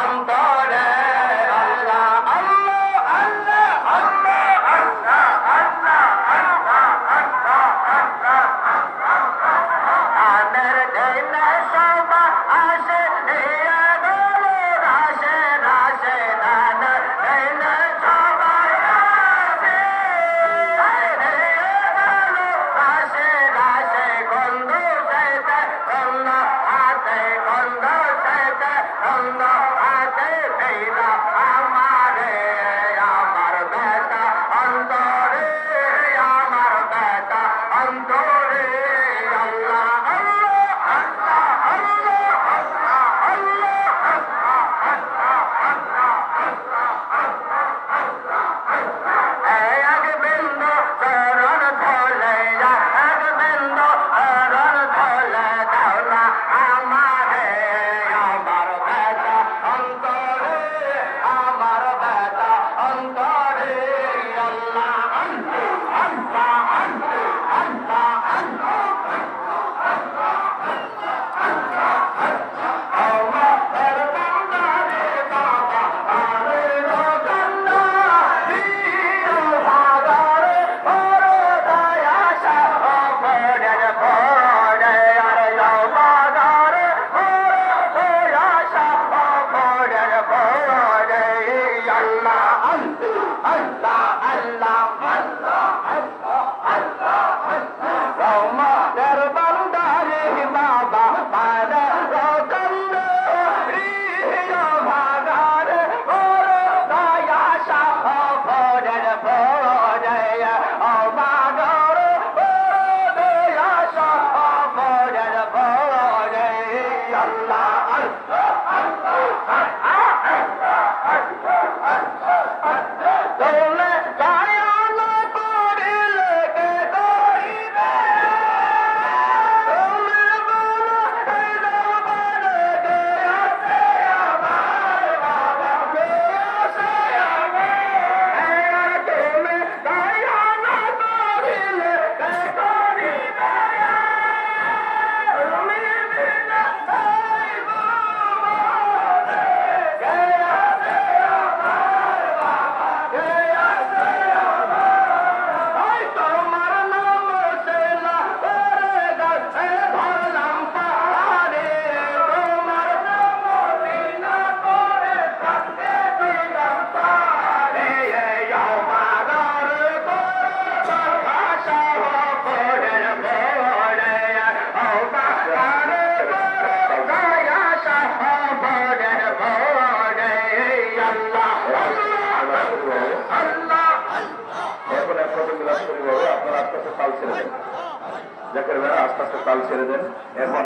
অন্তরে আল্লাহ আল্লাহ আল্লাহ আল্লাহ আল্লাহ আল্লাহ আল্লাহ আল্লাহ আনের দিনে সবা আসে নিয়ে গেল রাশে রাশে আনের দিনে সবা আসে নিয়ে গেল রাশে রাশে গন্ধ সেতে গন্ধ হাতে গন্ধ সেতে গন্ধ হাতে ভেলা আমারে আমার বেটা অন্তরে আমার বেটা অন্তরে আল্লাহ আল্লাহ আল্লাহ আল্লাহ আল্লাহ এক বিন্দু চরণ ধলে এক বিন্দু চরণ ধলে দাওলা আমারে আমার বেটা অন্তরে আমার বেটা অন্তরে আল্লাহ আল্লাহ আল্লাহ আল্লাহ আল্লাহ জাকির ভাই আস্তে আস্তে তাল ছেড়ে দেন।